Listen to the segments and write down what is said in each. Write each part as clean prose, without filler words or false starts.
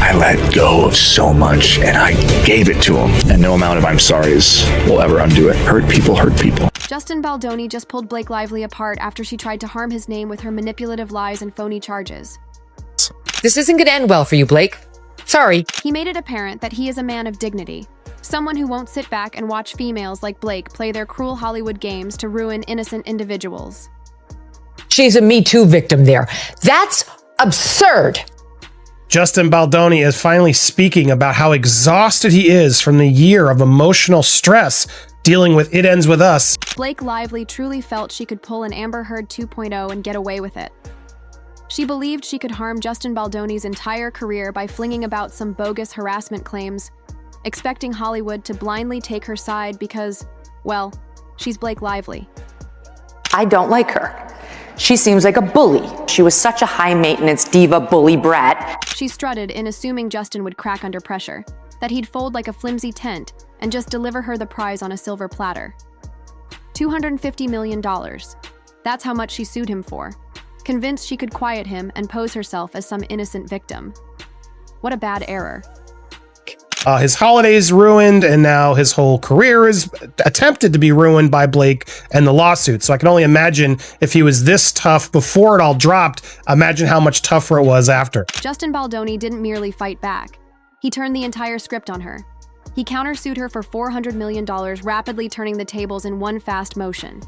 I let go of so much and I gave it to him. And no amount of I'm sorry's will ever undo it. Hurt people hurt people. Justin Baldoni just pulled Blake Lively apart after she tried to harm his name with her manipulative lies and phony charges. This isn't going to end well for you, Blake. Sorry. He made it apparent that he is a man of dignity. Someone who won't sit back and watch females like Blake play their cruel Hollywood games to ruin innocent individuals. She's a Me Too victim there. That's absurd. Justin Baldoni is finally speaking about how exhausted he is from the year of emotional stress dealing with It Ends With Us. Blake Lively truly felt she could pull an Amber Heard 2.0 and get away with it. She believed she could harm Justin Baldoni's entire career by flinging about some bogus harassment claims, expecting Hollywood to blindly take her side because, well, she's Blake Lively. I don't like her. She seems like a bully. She was such a high-maintenance diva bully brat. She strutted in assuming Justin would crack under pressure, that he'd fold like a flimsy tent and just deliver her the prize on a silver platter. $250 million. That's how much she sued him for, convinced she could quiet him and pose herself as some innocent victim. What a bad error. His holiday's ruined, and now his whole career is attempted to be ruined by Blake and the lawsuit. So I can only imagine if he was this tough before it all dropped, imagine how much tougher it was after. Justin Baldoni didn't merely fight back. He turned the entire script on her. He countersued her for $400 million, rapidly turning the tables in one fast motion.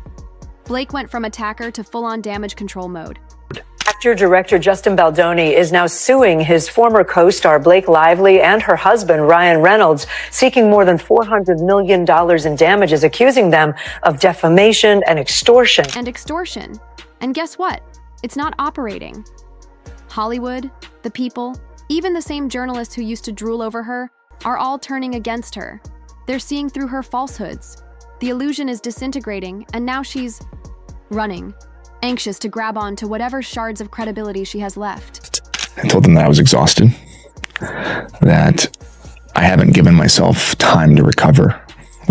Blake went from attacker to full-on damage control mode. Actor-director Justin Baldoni is now suing his former co-star Blake Lively and her husband Ryan Reynolds, seeking more than $400 million in damages, accusing them of defamation and extortion. And guess what? It's not operating. Hollywood, the people, even the same journalists who used to drool over her, are all turning against her. They're seeing through her falsehoods. The illusion is disintegrating, and now she's running, anxious to grab on to whatever shards of credibility she has left. I told them that I was exhausted, that I haven't given myself time to recover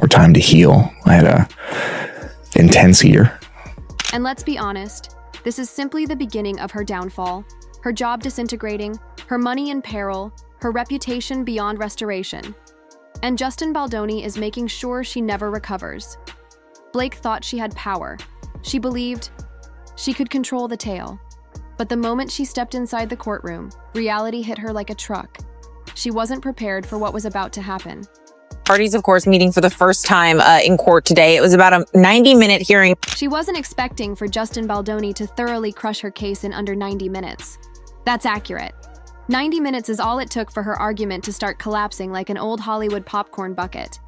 or time to heal. I had a intense year. And let's be honest, this is simply the beginning of her downfall, her job disintegrating, her money in peril, her reputation beyond restoration. And Justin Baldoni is making sure she never recovers. Blake thought she had power. She believed she could control the tale. But the moment she stepped inside the courtroom, reality hit her like a truck. She wasn't prepared for what was about to happen. Parties, of course, meeting for the first time in court today. It was about a 90-minute hearing. She wasn't expecting for Justin Baldoni to thoroughly crush her case in under 90 minutes. That's accurate. 90 minutes is all it took for her argument to start collapsing like an old Hollywood popcorn bucket.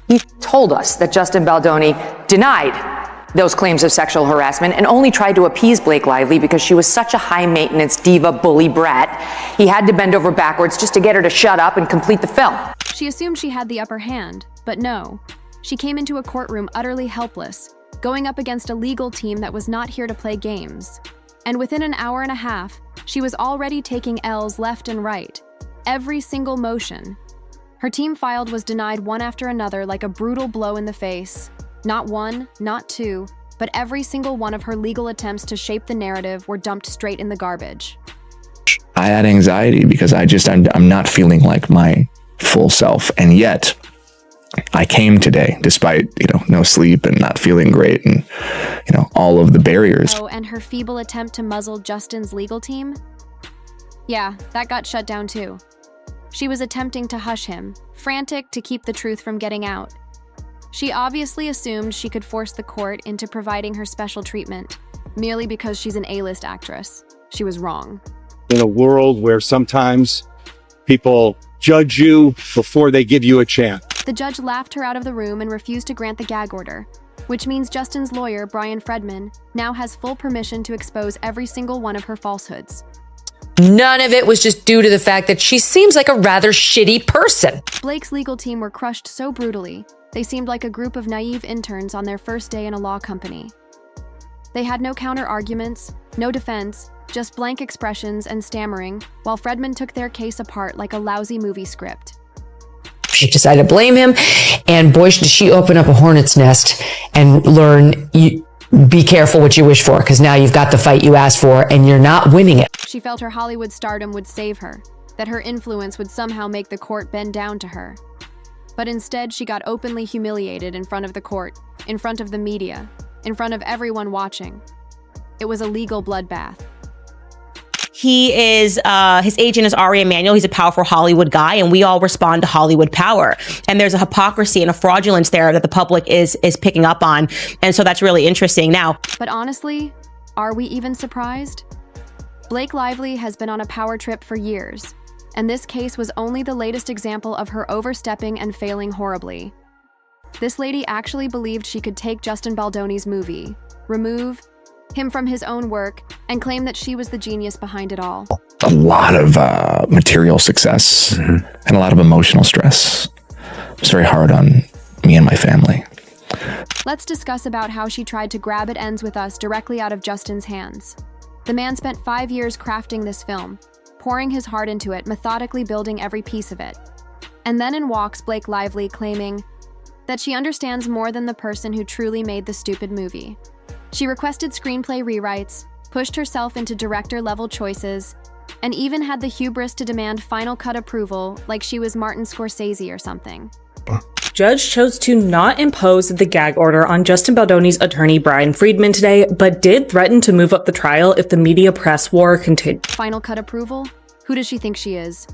He told us that Justin Baldoni denied those claims of sexual harassment and only tried to appease Blake Lively because she was such a high-maintenance diva bully brat. He had to bend over backwards just to get her to shut up and complete the film. She assumed she had the upper hand, but no. She came into a courtroom utterly helpless, going up against a legal team that was not here to play games. And within an hour and a half, she was already taking L's left and right. Every single motion. Her team filed was denied one after another like a brutal blow in the face. Not one, not two, but every single one of her legal attempts to shape the narrative were dumped straight in the garbage. I had anxiety because I'm not feeling like my full self. And yet I came today despite, no sleep and not feeling great and, all of the barriers. Oh, and her feeble attempt to muzzle Justin's legal team? Yeah, that got shut down too. She was attempting to hush him, frantic to keep the truth from getting out. She obviously assumed she could force the court into providing her special treatment, merely because she's an A-list actress. She was wrong. In a world where sometimes people judge you before they give you a chance. The judge laughed her out of the room and refused to grant the gag order, which means Justin's lawyer, Brian Fredman, now has full permission to expose every single one of her falsehoods. None of it was just due to the fact that she seems like a rather shitty person. Blake's legal team were crushed so brutally, they seemed like a group of naive interns on their first day in a law company. They had no counter-arguments, no defense, just blank expressions and stammering, while Fredman took their case apart like a lousy movie script. She decided to blame him, and boy, did she open up a hornet's nest and learn, be careful what you wish for, because now you've got the fight you asked for, and you're not winning it. She felt her Hollywood stardom would save her, that her influence would somehow make the court bend down to her. But instead, she got openly humiliated in front of the court, in front of the media, in front of everyone watching. It was a legal bloodbath. He is, his agent is Ari Emanuel. He's a powerful Hollywood guy, and we all respond to Hollywood power. And there's a hypocrisy and a fraudulence there that the public is picking up on. And so that's really interesting. Now, but honestly, are we even surprised? Blake Lively has been on a power trip for years, and this case was only the latest example of her overstepping and failing horribly. This lady actually believed she could take Justin Baldoni's movie, remove him from his own work, and claim that she was the genius behind it all. A lot of material success and a lot of emotional stress. It's very hard on me and my family. Let's discuss about how she tried to grab at ends with us directly out of Justin's hands. The man spent 5 years crafting this film, pouring his heart into it, methodically building every piece of it. And then in walks Blake Lively, claiming that she understands more than the person who truly made the stupid movie. She requested screenplay rewrites, pushed herself into director-level choices, and even had the hubris to demand final cut approval like she was Martin Scorsese or something. Judge chose to not impose the gag order on Justin Baldoni's attorney Brian Friedman today, but did threaten to move up the trial if the media press war continued. Final cut approval? Who does she think she is?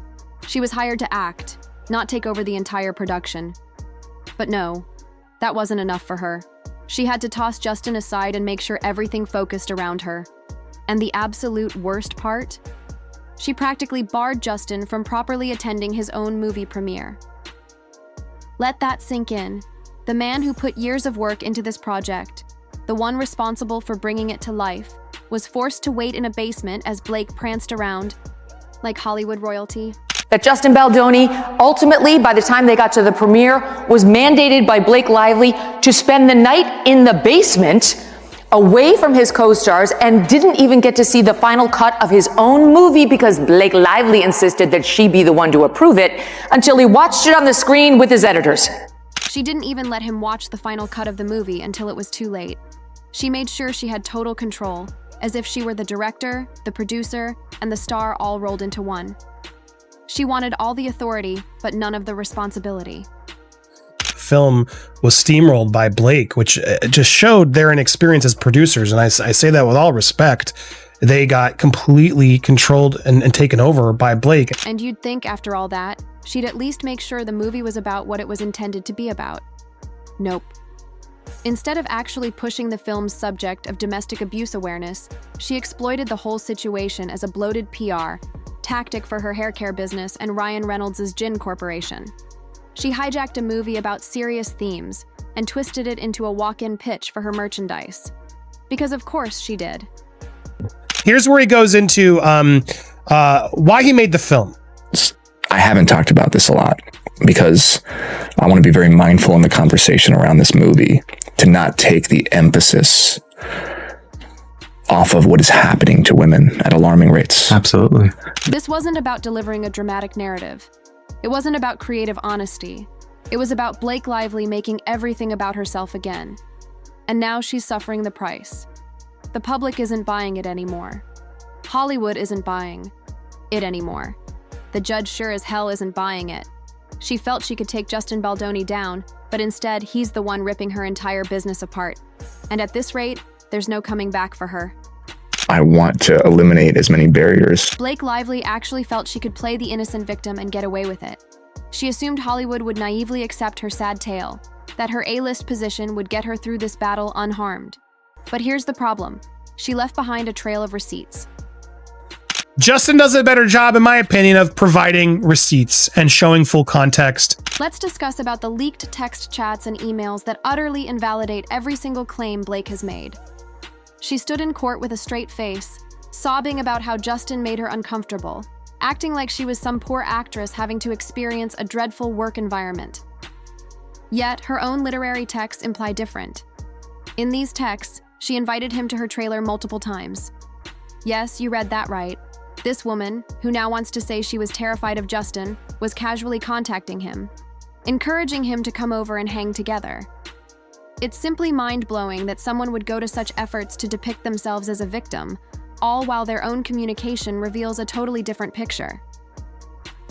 She was hired to act, not take over the entire production. But no, that wasn't enough for her. She had to toss Justin aside and make sure everything focused around her. And the absolute worst part? She practically barred Justin from properly attending his own movie premiere. Let that sink in. The man who put years of work into this project, the one responsible for bringing it to life, was forced to wait in a basement as Blake pranced around like Hollywood royalty. That Justin Baldoni, ultimately, by the time they got to the premiere, was mandated by Blake Lively to spend the night in the basement away from his co-stars and didn't even get to see the final cut of his own movie because Blake Lively insisted that she be the one to approve it until he watched it on the screen with his editors. She didn't even let him watch the final cut of the movie until it was too late. She made sure she had total control, as if she were the director, the producer, and the star all rolled into one. She wanted all the authority, but none of the responsibility. Film was steamrolled by Blake, which just showed their inexperience as producers. And I say that with all respect. They got completely controlled and taken over by Blake. And you'd think after all that, she'd at least make sure the movie was about what it was intended to be about. Nope. Instead of actually pushing the film's subject of domestic abuse awareness, she exploited the whole situation as a bloated PR tactic for her hair care business and Ryan Reynolds' gin corporation. She hijacked a movie about serious themes and twisted it into a walk-in pitch for her merchandise. Because of course she did. Here's where he goes into why he made the film. I haven't talked about this a lot because I want to be very mindful in the conversation around this movie to not take the emphasis off of what is happening to women at alarming rates. Absolutely. This wasn't about delivering a dramatic narrative. It wasn't about creative honesty. It was about Blake Lively making everything about herself again. And now she's suffering the price. The public isn't buying it anymore. Hollywood isn't buying it anymore. The judge sure as hell isn't buying it. She felt she could take Justin Baldoni down, but instead he's the one ripping her entire business apart. And at this rate, there's no coming back for her. I want to eliminate as many barriers. Blake Lively actually felt she could play the innocent victim and get away with it. She assumed Hollywood would naively accept her sad tale, that her A-list position would get her through this battle unharmed. But here's the problem. She left behind a trail of receipts. Justin does a better job, in my opinion, of providing receipts and showing full context. Let's discuss about the leaked text chats and emails that utterly invalidate every single claim Blake has made. She stood in court with a straight face, sobbing about how Justin made her uncomfortable, acting like she was some poor actress having to experience a dreadful work environment. Yet, her own literary texts imply different. In these texts, she invited him to her trailer multiple times. Yes, you read that right. This woman, who now wants to say she was terrified of Justin, was casually contacting him, encouraging him to come over and hang together. It's simply mind-blowing that someone would go to such efforts to depict themselves as a victim, all while their own communication reveals a totally different picture.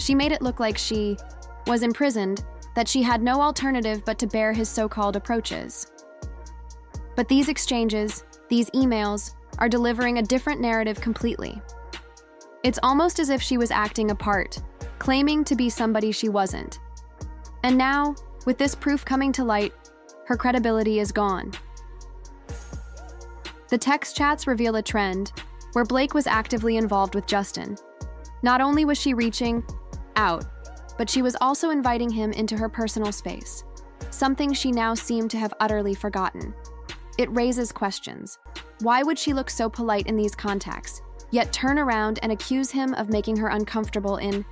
She made it look like she was imprisoned, that she had no alternative but to bear his so-called approaches. But these exchanges, these emails, are delivering a different narrative completely. It's almost as if she was acting a part, claiming to be somebody she wasn't. And now, with this proof coming to light, her credibility is gone. The text chats reveal a trend where Blake was actively involved with Justin. Not only was she reaching out, but she was also inviting him into her personal space, something she now seemed to have utterly forgotten. It raises questions. Why would she look so polite in these contacts, yet turn around and accuse him of making her uncomfortable in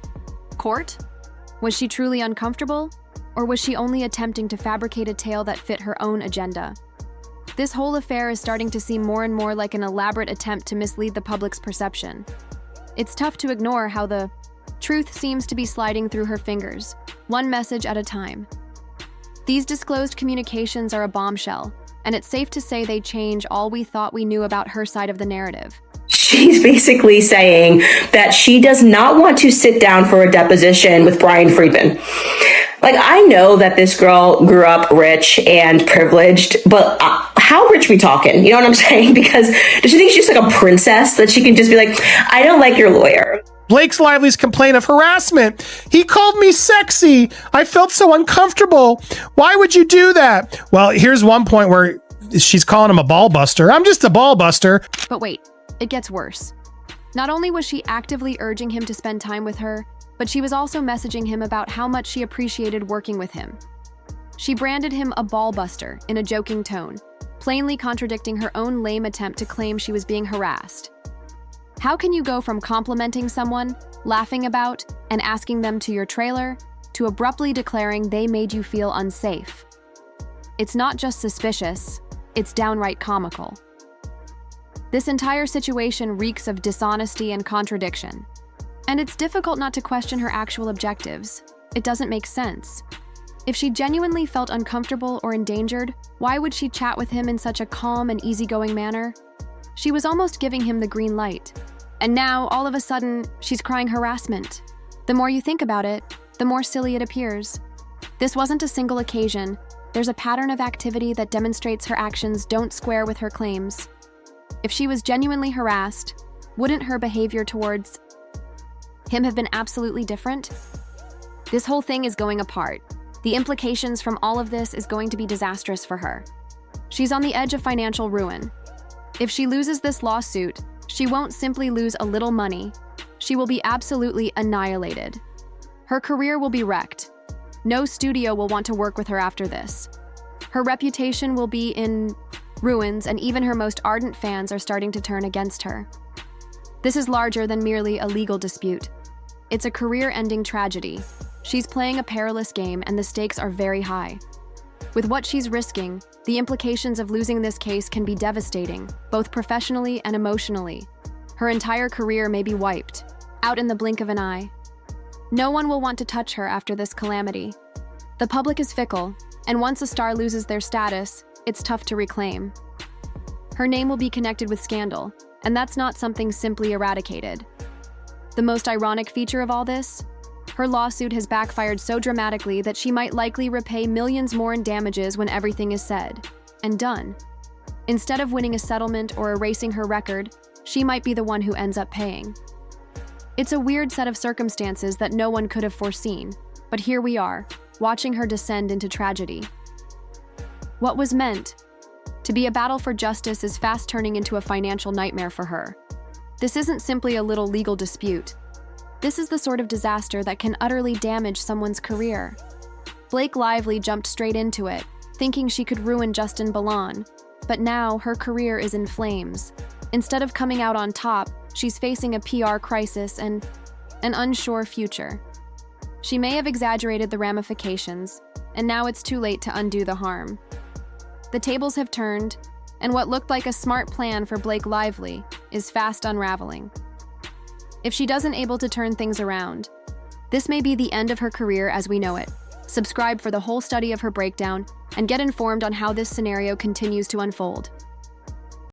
court? Was she truly uncomfortable, or was she only attempting to fabricate a tale that fit her own agenda? This whole affair is starting to seem more and more like an elaborate attempt to mislead the public's perception. It's tough to ignore how the truth seems to be sliding through her fingers, one message at a time. These disclosed communications are a bombshell, and it's safe to say they change all we thought we knew about her side of the narrative. She's basically saying that she does not want to sit down for a deposition with Brian Friedman. Like, I know that this girl grew up rich and privileged, but how rich we talking? You know what I'm saying? Because does she think she's like a princess that she can just be like, I don't like your lawyer? Blake's Lively's complaint of harassment. He called me sexy. I felt so uncomfortable. Why would you do that? Well, here's one point where she's calling him a ball buster. I'm just a ball buster. But wait, it gets worse. Not only was she actively urging him to spend time with her, but she was also messaging him about how much she appreciated working with him. She branded him a ball buster in a joking tone, plainly contradicting her own lame attempt to claim she was being harassed. How can you go from complimenting someone, laughing about, and asking them to your trailer, to abruptly declaring they made you feel unsafe? It's not just suspicious, it's downright comical. This entire situation reeks of dishonesty and contradiction. And it's difficult not to question her actual objectives. It doesn't make sense. If she genuinely felt uncomfortable or endangered, why would she chat with him in such a calm and easygoing manner? She was almost giving him the green light. And now, all of a sudden, she's crying harassment. The more you think about it, the more silly it appears. This wasn't a single occasion. There's a pattern of activity that demonstrates her actions don't square with her claims. If she was genuinely harassed, wouldn't her behavior towards him have been absolutely different? This whole thing is going apart. The implications from all of this is going to be disastrous for her. She's on the edge of financial ruin. If she loses this lawsuit, she won't simply lose a little money. She will be absolutely annihilated. Her career will be wrecked. No studio will want to work with her after this. Her reputation will be in ruins, and even her most ardent fans are starting to turn against her. This is larger than merely a legal dispute. It's a career-ending tragedy. She's playing a perilous game, and the stakes are very high. With what she's risking, the implications of losing this case can be devastating, both professionally and emotionally. Her entire career may be wiped, out in the blink of an eye. No one will want to touch her after this calamity. The public is fickle, and once a star loses their status, it's tough to reclaim. Her name will be connected with scandal, and that's not something simply eradicated. The most ironic feature of all this? Her lawsuit has backfired so dramatically that she might likely repay millions more in damages when everything is said and done. Instead of winning a settlement or erasing her record, she might be the one who ends up paying. It's a weird set of circumstances that no one could have foreseen, but here we are, watching her descend into tragedy. What was meant to be a battle for justice is fast turning into a financial nightmare for her. This isn't simply a little legal dispute. This is the sort of disaster that can utterly damage someone's career. Blake Lively jumped straight into it, thinking she could ruin Justin Baldoni, but now her career is in flames. Instead of coming out on top, she's facing a PR crisis and an unsure future. She may have exaggerated the ramifications, and now it's too late to undo the harm. The tables have turned, and what looked like a smart plan for Blake Lively is fast unraveling. If she doesn't able to turn things around, this may be the end of her career as we know it. Subscribe for the whole study of her breakdown and get informed on how this scenario continues to unfold.